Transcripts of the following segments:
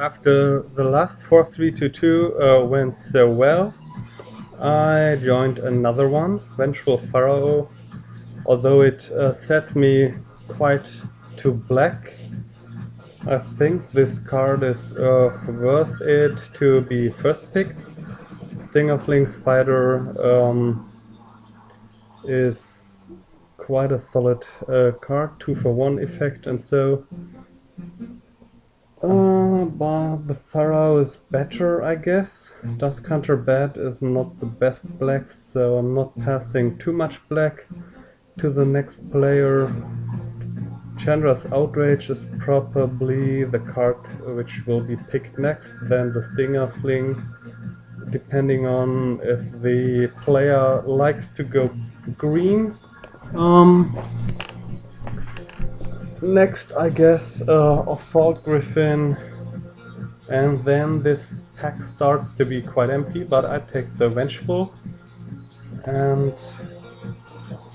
after the last 4-3-2-2 went so well, I joined another one, Vengeful Pharaoh. Although it sets me quite to black, I think this card is worth it to be first picked. Stingerfling Spider is quite a solid card, 2-for-1 effect, and so but the Pharaoh is better, I guess. Dust Counter Bat is not the best black, so I'm not passing too much black to the next player. Chandra's Outrage is probably the card which will be picked next, then the Stinger Fling, depending on if the player likes to go green. Next, I guess, Assault Griffin, and then this pack starts to be quite empty, but I take the Vengeful, and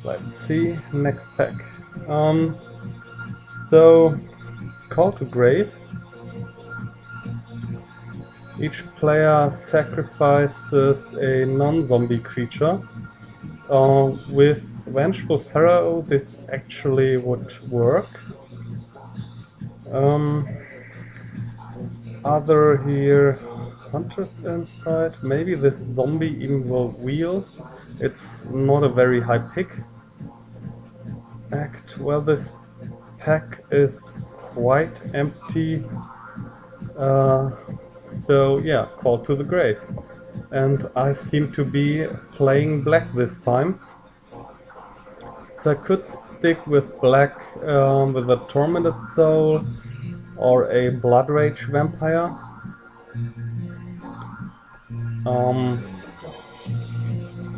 let's see, next pack. So, Call to Grave. Each player sacrifices a non-zombie creature. With Vengeful Pharaoh this actually would work. Other here, Hunter's Insight, maybe this zombie even will wheel. It's not a very high pick. Act, well, this pack is quite empty. So yeah, Call to the Grave. And I seem to be playing black this time. So I could stick with black with a Tormented Soul or a Blood Rage Vampire.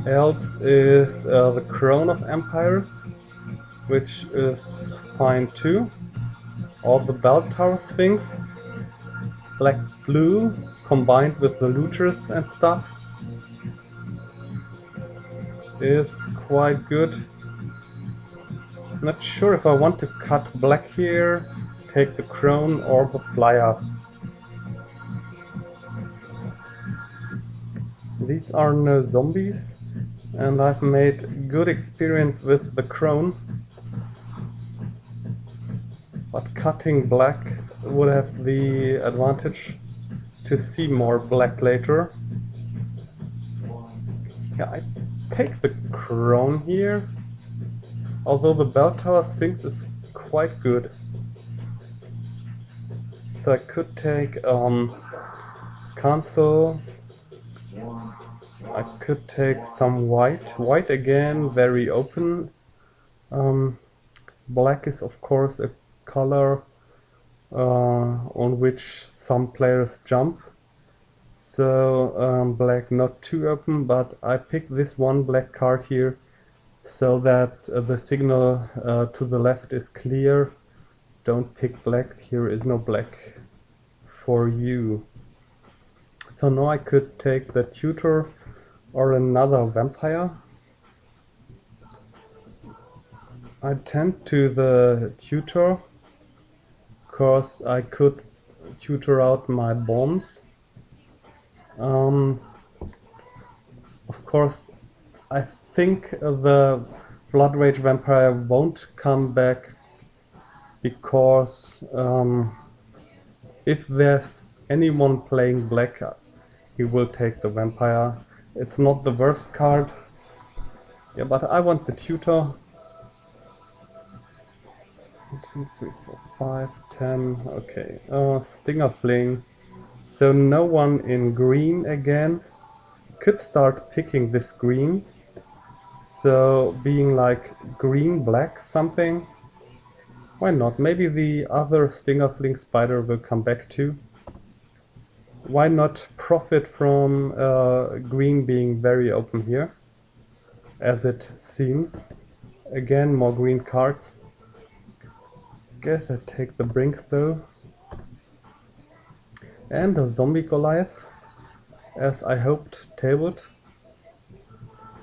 Else is the Crown of Empires, which is fine too. Or the Bell Tower Sphinx. Black-blue combined with the Looters and stuff is quite good. Not sure if I want to cut black here, take the Crown or the Flyer. These are no zombies, and I've made good experience with the Crown. But cutting black would have the advantage to see more black later. Yeah, I take the Crown here, although the Bell Tower Sphinx is quite good. So I could take Cancel. I could take some white. White again, very open. Black is of course a color on which some players jump. So black not too open, but I pick this one black card here so that the signal to the left is clear. Don't pick black, here is no black for you. So now I could take the Tutor or another Vampire. I tend to the Tutor because I could tutor out my bombs. Of course, I think the Blood Rage Vampire won't come back because if there's anyone playing black, he will take the Vampire. It's not the worst card. Yeah, but I want the Tutor. 1, 2, 3, 4, 5, 10. Okay. Stinger Fling. So no one in green again. Could start picking this green. So being like green, black, something. Why not? Maybe the other Stinger Fling Spider will come back too. Why not profit from green being very open here, as it seems. Again, more green cards. Guess I take the Brinks though. And a Zombie Goliath, as I hoped, tabled.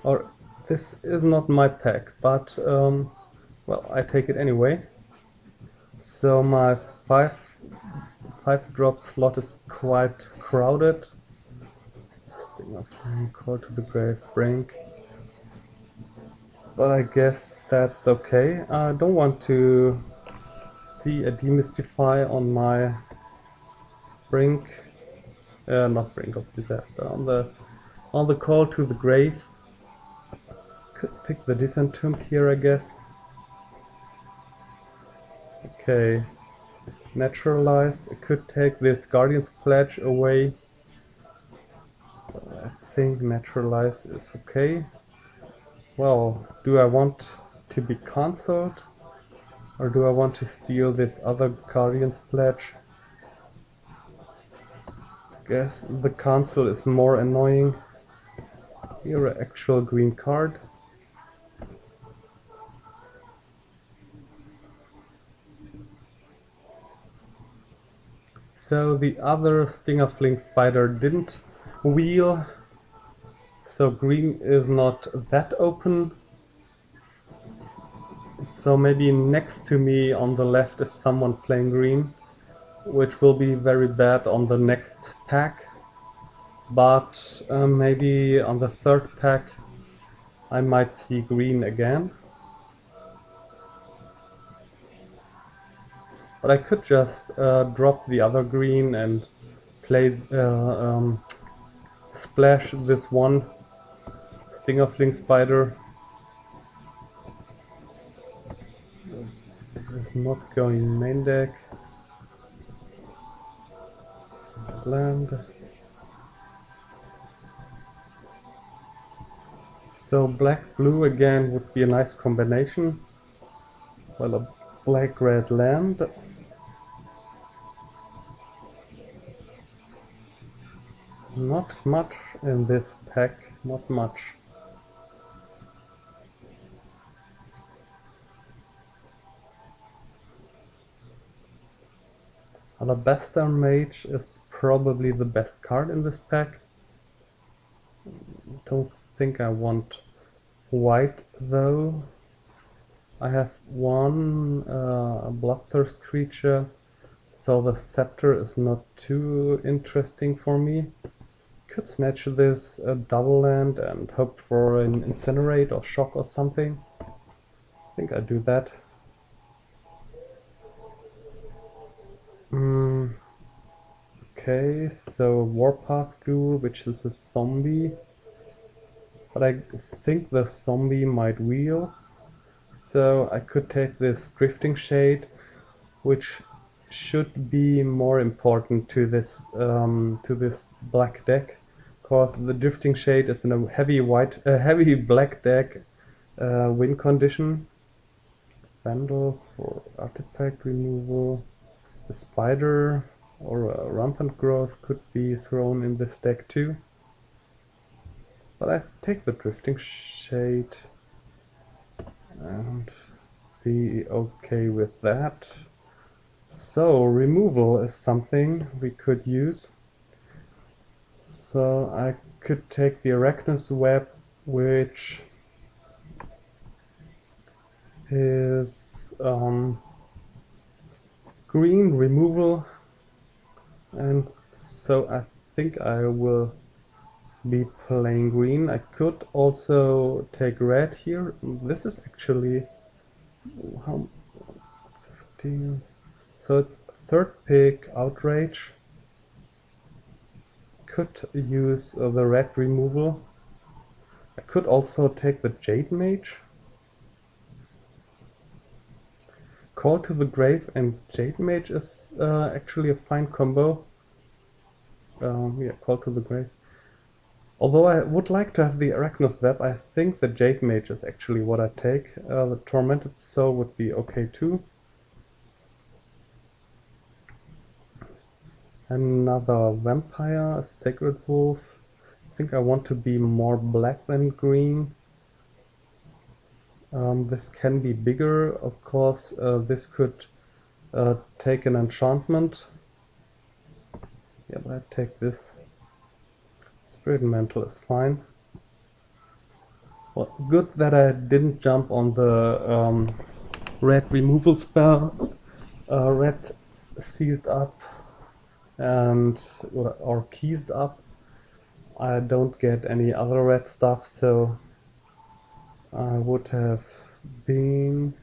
Or this is not my pack, but well, I take it anyway. So my 5-drop slot is quite crowded. Sting of Flame, Call to the Grave, Brink. But I guess that's okay. I don't want to see a Demystify on my Brink, not Brink of Disaster, on the Call to the Grave. Could pick the Disentomb here, I guess. Okay, Naturalize. I could take this Guardian's Pledge away. But I think Naturalize is okay. Well, do I want to be cancelled? Or do I want to steal this other Guardian's Pledge? I guess the cancel is more annoying. Here an actual green card. So the other Stinger Fling Spider didn't wheel. So green is not that open. So maybe next to me on the left is someone playing green, which will be very bad on the next pack. But maybe on the third pack I might see green again. But I could just drop the other green and play splash this one Stinger Fling Spider. It's not going main deck. Land. So black-blue again would be a nice combination. Well, a black-red land. Not much in this pack, not much. Alabaster Mage is probably the best card in this pack. Don't think I want white though. I have one Bloodthirst creature, so the Scepter is not too interesting for me. Could snatch this double land and hope for an Incinerate or Shock or something. I think I do that. Okay, so Warpath Ghoul, which is a zombie. But I think the zombie might wheel. So I could take this Drifting Shade, which should be more important to this black deck, because the Drifting Shade is in a heavy black deck win condition. Vandal for artifact removal. The Spider or a Rampant Growth could be thrown in this deck too. But I take the Drifting Shade and be okay with that. So removal is something we could use. So I could take the Arachnus Web, which is green removal, and so I think I will be playing green. I could also take red here. This is actually how 15. So it's third pick, Outrage. Could use the red removal. I could also take the Jade Mage. Call to the Grave and Jade Mage is actually a fine combo. Yeah, Call to the Grave. Although I would like to have the Arachnus Web, I think the Jade Mage is actually what I take. The Tormented Soul would be okay too. Another Vampire, a Sacred Wolf. I think I want to be more black than green. This can be bigger, of course. This could take an enchantment. Yeah, but I take this. Spirit Mantle is fine. Well, good that I didn't jump on the red removal spell. Red seized up and or keys up, I don't get any other red stuff, so I would have been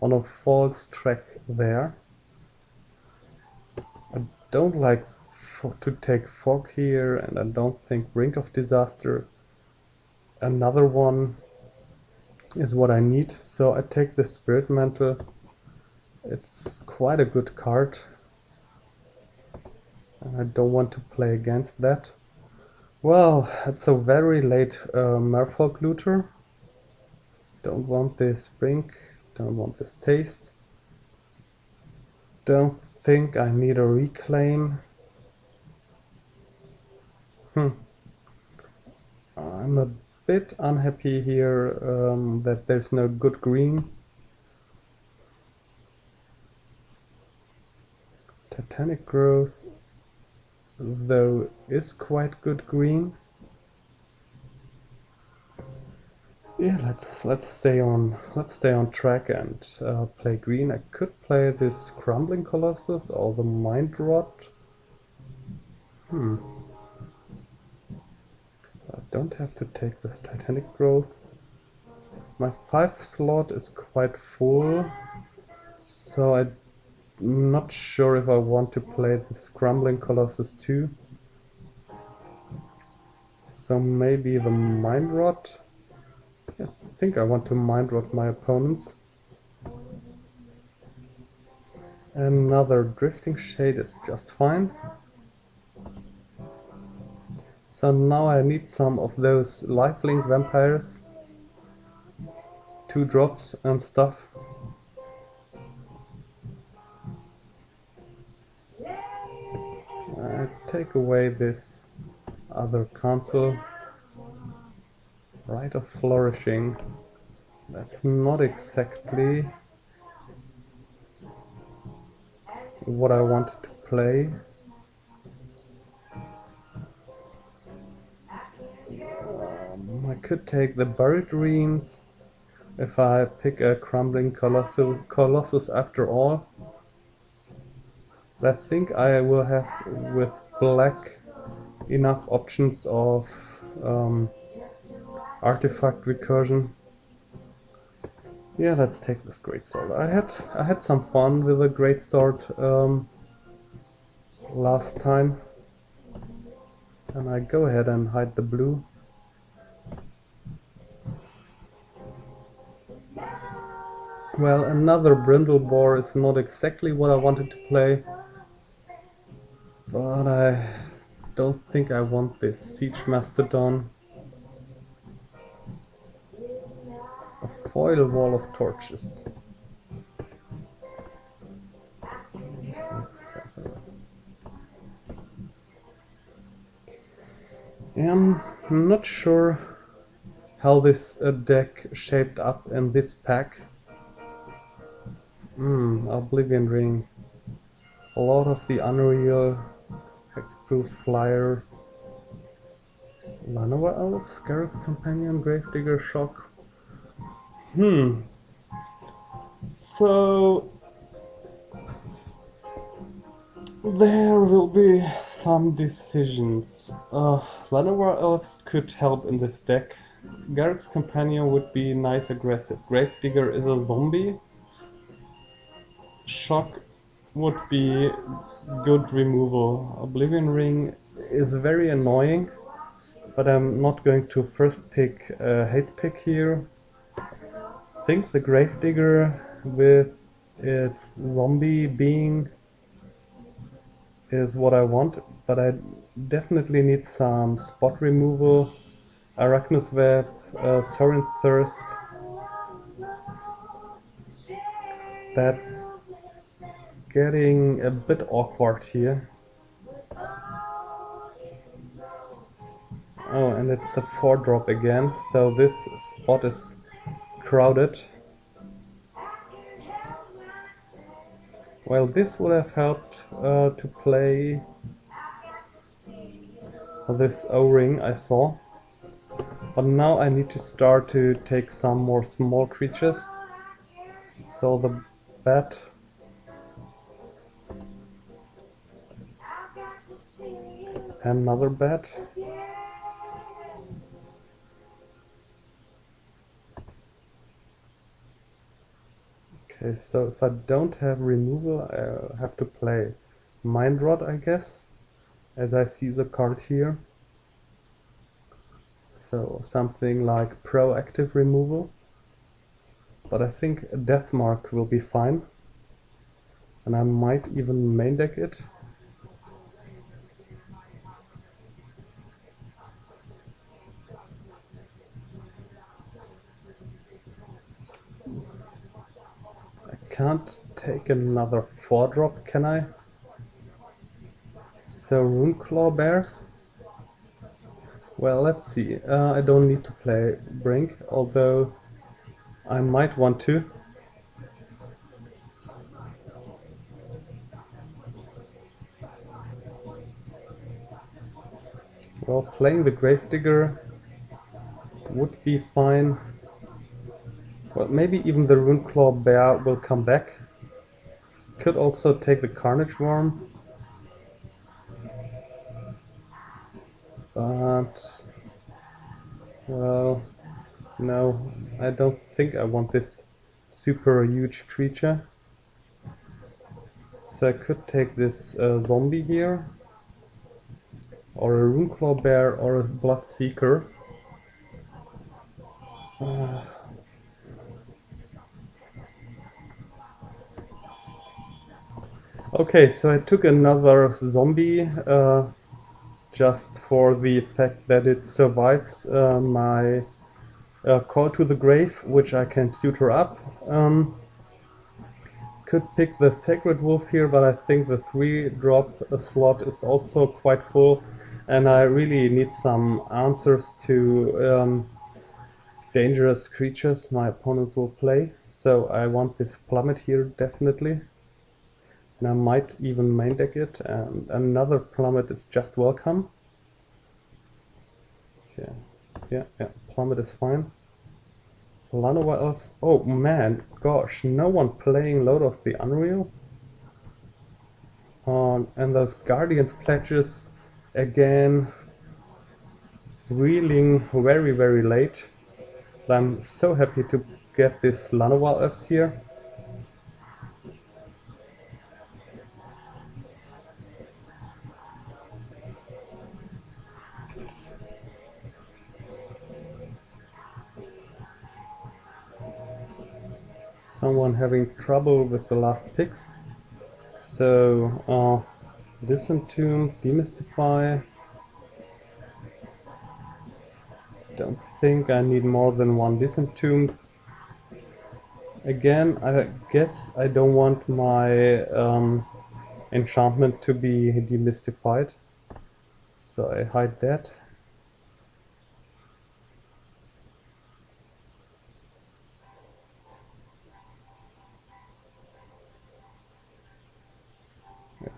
on a false track there. I don't like to take fog here, and I don't think Brink of Disaster, another one, is what I need, so I take the Spirit Mantle. It's quite a good card, and I don't want to play against that. Well, it's a very late Merfolk Looter. Don't want this Brink, don't want this Taste. Don't think I need a Reclaim. I'm a bit unhappy here that there's no good green. Titanic Growth, though, is quite good green. Yeah, let's stay on track and play green. I could play this Crumbling Colossus or the Mind Rot. I don't have to take this Titanic Growth. My 5 slot is quite full, so I'm not sure if I want to play this Crumbling Colossus too. So maybe the Mind Rot. I think I want to Mind Rot my opponents. Another Drifting Shade is just fine. So now I need some of those lifelink vampires, 2 drops and stuff. I take away this other cancel. Rite of Flourishing. That's not exactly what I wanted to play. I could take the Buried Ruins if I pick a Crumbling Colossus after all. I think I will have with black enough options of artifact recursion. Yeah, let's take this Greatsword. I had some fun with the Greatsword last time, and I go ahead and hide the blue. Well, another Brindleboar is not exactly what I wanted to play, but I don't think I want this Siege Mastodon. A foil Wall of Torches. I'm not sure how this deck shaped up in this pack. Oblivion Ring. A lot of the Unreal, Hexproof Flyer, Llanowar Elves, Garrett's Companion, Gravedigger, Shock. So there will be some decisions. Llanowar Elves could help in this deck. Garrett's Companion would be nice aggressive. Gravedigger is a zombie. Shock would be good removal. Oblivion Ring is very annoying, but I'm not going to first pick hate pick here. I think the Gravedigger with its zombie being is what I want, but I definitely need some spot removal. Arachnus Web, Sorin's Thirst. That's getting a bit awkward here. Oh, and it's a 4-drop again, so this spot is crowded. Well, this would have helped to play this O-ring I saw. But now I need to start to take some more small creatures. So the bat Another bet. Okay, so if I don't have removal, I have to play Mind Rot, I guess, as I see the card here. So something like proactive removal. But I think a Deathmark will be fine. And I might even main deck it. I can't take another 4-drop, can I? So Runeclaw Bears? Well, let's see. I don't need to play Brink, although I might want to. Well, playing the Gravedigger would be fine. Well, maybe even the Runeclaw Bear will come back. Could also take the Carnage Worm. But... well... no, I don't think I want this super huge creature. So I could take this zombie here. Or a Runeclaw Bear or a Bloodseeker. Okay, so I took another zombie just for the fact that it survives my Call to the Grave, which I can tutor up. Could pick the Sacred Wolf here, but I think the 3-drop slot is also quite full, and I really need some answers to dangerous creatures my opponents will play. So I want this Plummet here definitely. And I might even main deck it, and another Plummet is just welcome. Okay. Yeah, Plummet is fine. Llanowar Elves. Oh man, gosh, no one playing Load of the Unreal. And those Guardian's Pledges again, reeling very, very late. But I'm so happy to get this Llanowar Elves here. Someone having trouble with the last picks. So, Disentomb, Demystify. Don't think I need more than one Disentomb. Again, I guess I don't want my enchantment to be demystified. So I hide that.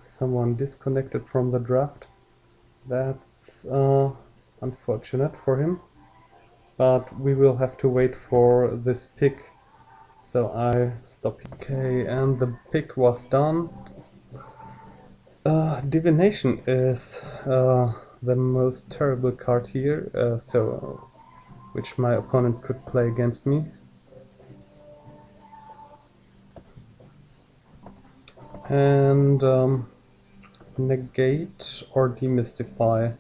Someone disconnected from the draft. That's unfortunate for him. But we will have to wait for this pick. So I stop. Okay, and the pick was done. Divination is the most terrible card here, which my opponent could play against me. And negate or demystify.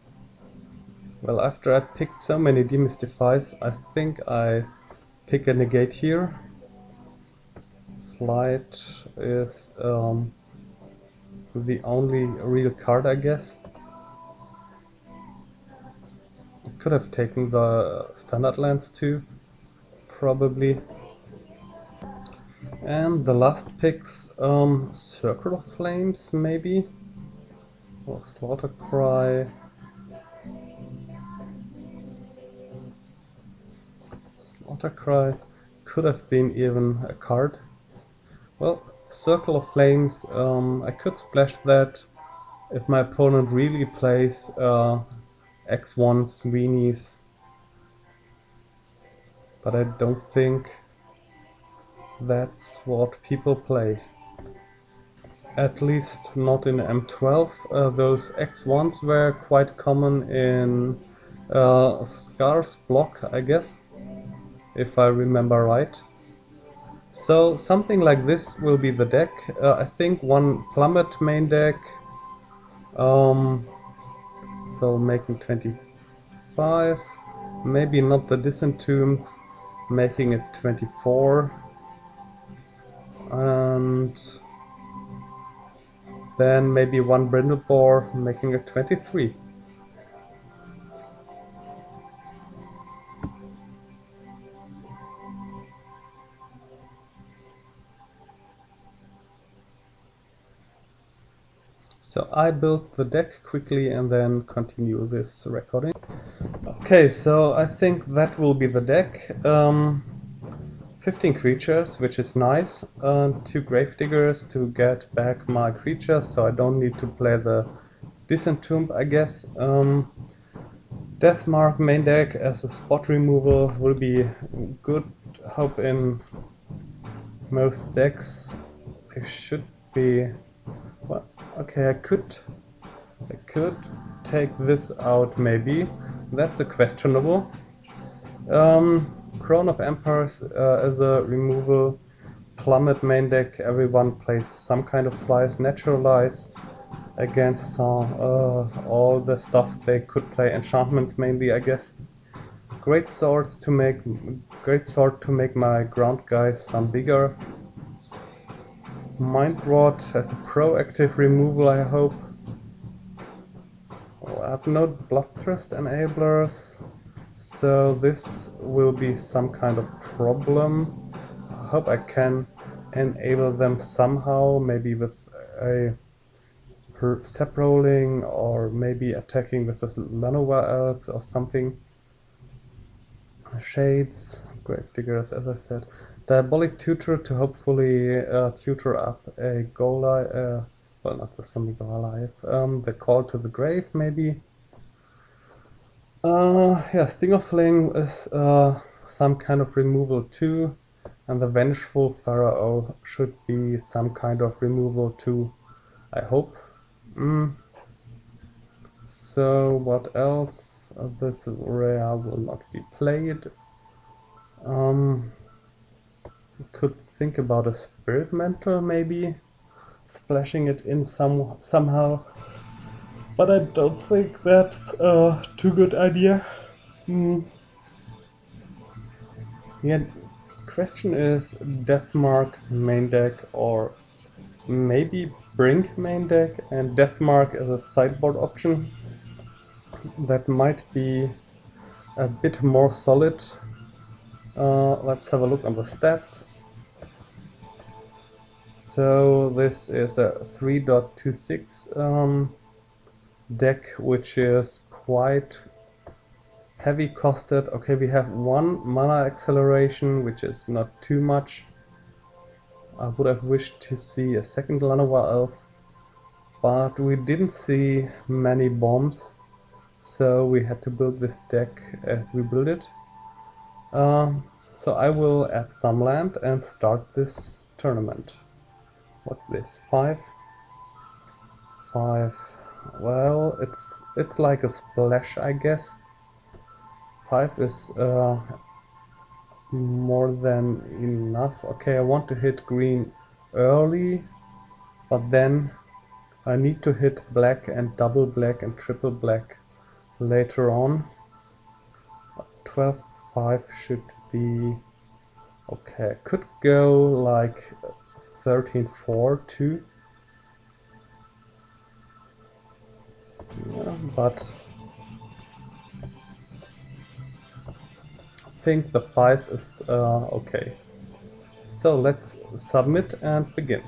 Well, after I picked so many demystifies, I think I pick a negate here. Flight is the only real card, I guess. I could have taken the standard lands too, probably. And the last picks, Circle of Flames maybe, or Slaughter Cry. Slaughter Cry could have been even a card. Well, Circle of Flames, I could splash that if my opponent really plays X1 Sweeneys, but I don't think that's what people play. At least not in M12. Those X1s were quite common in Scar's block, I guess, if I remember right. So something like this will be the deck. I think one Plummet main deck. So making 25. Maybe not the Disentomb, making it 24. And then maybe one Brindlebore, making it 23. So I built the deck quickly and then continue this recording. Okay, so I think that will be the deck. 15 creatures, which is nice. 2 Gravediggers to get back my creatures, so I don't need to play the Disentomb, I guess. Deathmark main deck as a spot removal will be good. Hope in most decks there should be. Well, okay, I could take this out maybe. That's a questionable. Crown of Empires as a removal. Plummet main deck. Everyone plays some kind of flies. Naturalize against all the stuff they could play. Enchantments mainly, I guess. Great sword to make my ground guys some bigger. Mind Rot as a proactive removal, I hope. Oh, I have no Bloodthirst enablers, so this will be some kind of problem. I hope I can enable them somehow, maybe with a step rolling or maybe attacking with the Llanowar Elves or something. Shades, Gravediggers, as I said. Diabolic Tutor to hopefully tutor up a Goliath, well, not the zombie Goliath, the Call to the Grave maybe. Yeah, Stinger Fling is some kind of removal too, and the Vengeful Pharaoh should be some kind of removal too, I hope. So what else? This rare will not be played. Could think about a Spirit Mentor maybe, splashing it in somehow, but I don't think that's a too good idea. Yeah, question is Deathmark main deck or maybe Brink main deck and Deathmark as a sideboard option. That might be a bit more solid. Let's have a look on the stats. So this is a 3.26 deck, which is quite heavy costed. Okay, we have one mana acceleration, which is not too much. I would have wished to see a second Llanowar Elf, but we didn't see many bombs, so we had to build this deck as we build it. So I will add some land and start this tournament. What's this? 5? 5. Well, it's like a splash, I guess. 5 is more than enough. Okay, I want to hit green early, but then I need to hit black and double black and triple black later on. 12-5 should be okay. Could go like 13-4 too. Yeah, but I think the 5 is okay. So let's submit and begin.